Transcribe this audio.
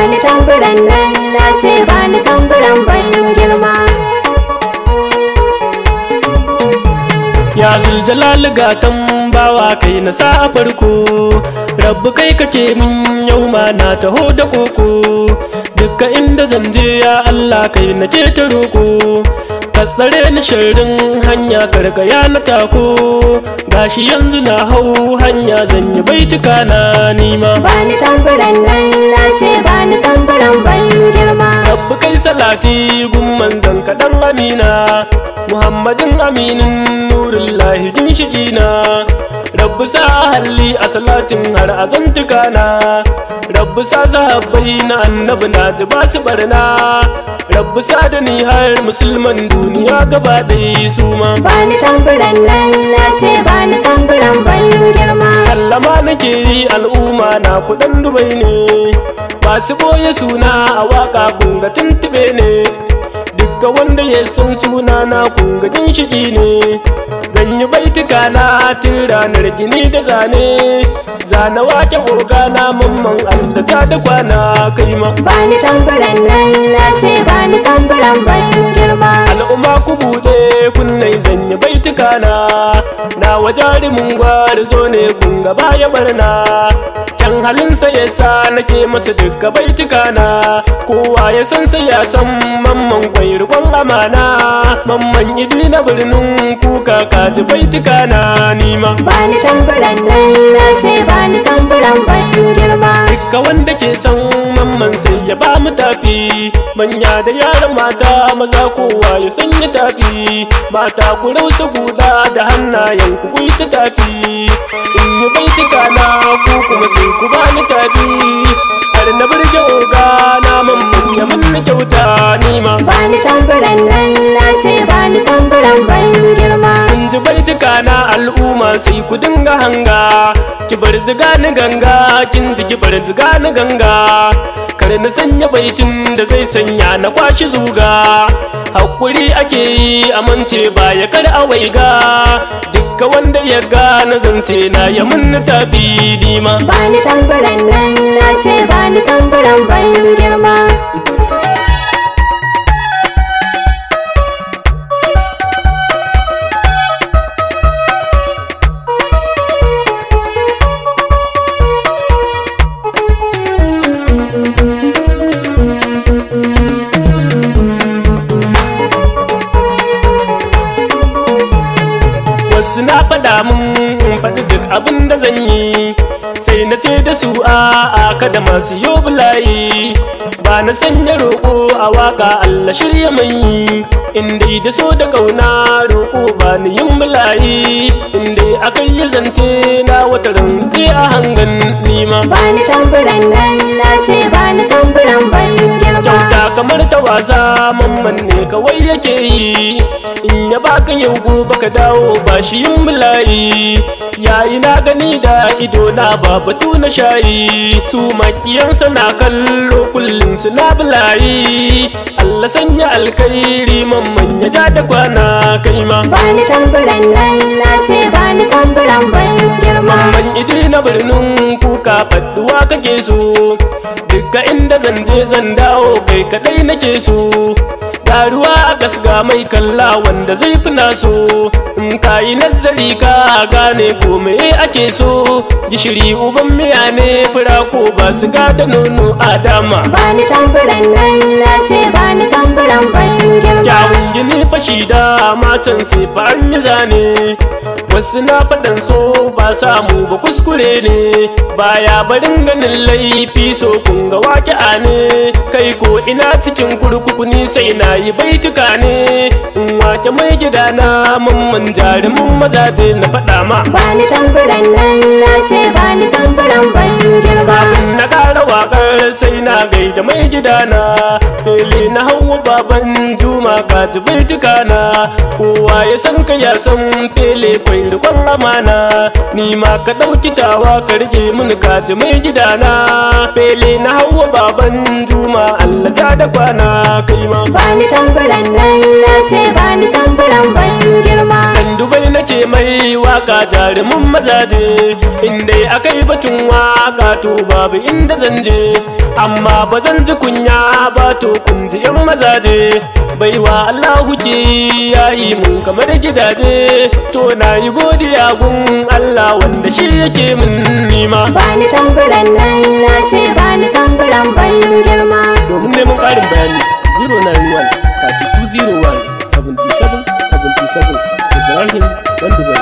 bani tamburan nan na ce bani tamburan bayan girma. Ya Zuljalal gatan bawa kai na sa a farko, Rabbu kai kake min yau ma na taho da koko. Dukka inda zan je ya Allah kai na ke ta roko, ka tsare ni sharrin hanya gargaya na tako. Gashi yanzu na hau hanya zan yi baituka na nima. Bani tamburan nan na ce bani tamburan bayan girma. Rabbu kai salati gumman zan kaɗan amina, Muhammadin aminin nurullahi ginshikina. Rabbu sa halli a salatin har azantukana, Rabbu sa sahabbai na annabi na ji ba su barna, Rabbu sa da ni har musulman duniya gaba ɗaya su ma. Bani tamburan nan na ce bani tamburan bayan girma. Sallama nake yi al'umma na kuɗin Dubai ne, masu boye suna a waka kunga tuntube ne. Dukka wanda ya san suna na kunga ginshiki ne, zan yi baituka na tun ranar gini da zane. Zana wake ogana mamman Allah ta da kwana kai ma. Bani tamburan nan na ce bani tamburan bayan girma. Al'umma ku buɗe kunnai zan yi baituka na wajarumin gwari zo ne kunga baya barna. Kyan halinsa ya sa nake masa dukka baituka na, kowa ya san sai ya san mamman kwai rikon amana. Mamman idi na birnin kuka kaji baituka na nima. Bani tamburan nan na ce bani tamburan bayan girma. Dukka wanda ke san mamman sai ya ba mu tafi, manya da yaran mata maza kowa ya sanya tafi. Mata ku rausa guda da hannayen ku yi ta tafi, in yi baituka na ku kuma sai ku bani tafi. Har na burge oga na mamman ya mun kyauta nima. Bani tamburan nan na ce bani tamburan bayan girma. Kun ji baituka na al'umma sai ku dinga hanga, ki bar ziga ni ganga, kin ji ki bar ziga ni ganga. Kar na sanya baitin da zai sanya na kwashi zuga, hakuri ake yi amince baya kar a waiga. Dukka wanda ya gane zance na ya mun tafi nima. Bani tamburan nan na ce bani tamburan bayan girma. Wasu na faɗa mun faɗi duk abin da zan yi, sai na ce da su a'a kada masu yo bulayi. Ba na sanya roƙo a waka Allah shirya mai yi, inda da so da ƙauna roƙo ba ni yin bulayi. Inda aka yi zance na wata zai a hangan nima. Bani tamburan nan na ce bani tamburan bayan girma. Kyauta kamar ta wasa mamman ne kawai yake yi, in ya baka yau gobe ka dawo ba shi yin bulayi. Yayi na gani da ido na ba batu na shayi, su makiyansa na kallo kullum suna bulayi. Allah sanya alkairi mamman ya ja da kwana kai ma. Bani tamburan nan na ce bani tamburan bayan girma. Mamman idi na birnin kuka faduwa kake so, dukka inda zan je zan dawo kai kadai nake so. Garuwa a gasga mai kalla wanda zai fi naso, in ka yi nazari ka gane kome ake so. Gishiri uban miya ne fura ko ba su da nono a dama. Bani tamburan nan na ce bani tamburan bayan girma. Kyawun gini fashi da matan sai fa an yi zane, wasu na faɗan so ba samu ba kuskure ne. Baya barin ganin laifi so kun ga waƙi'a ne, kai ko ina cikin kurkuku ni sai na yi baituka ne. In wake mai gida na mamman jarumin mazaje na faɗa ma. Bani tamburan nan na ce bani tamburan bayan girma. Kafin na ƙara waƙar sai na gaida mai gida na, fele na hawa baban Juma ka ji baituka na. Kowa ya san ka ya san fele kwai rikon amana, ni ma ka ɗauki tawa ka rike mun ka ji mai gida na. Fele na hawa baban Juma Allah ta da kwana kai ma. Bani tamburan nan na ce bani tamburan bayan girma. Dubai nake mai waka jarumin mazaje, inda akai batun waka to babu inda zan je, amma ba zan ji kunya ba to kun ji yan mazaje. Baiwa Allahu ke yayi mun kamar gidaje, to na yi godiya gun Allah wanda shi yake mun nima. Bani tamburan nan na ce bani tamburan ban girma. Domin neman ƙarin bayani 091 3201 77 77 Ibrahim Dan Dubai.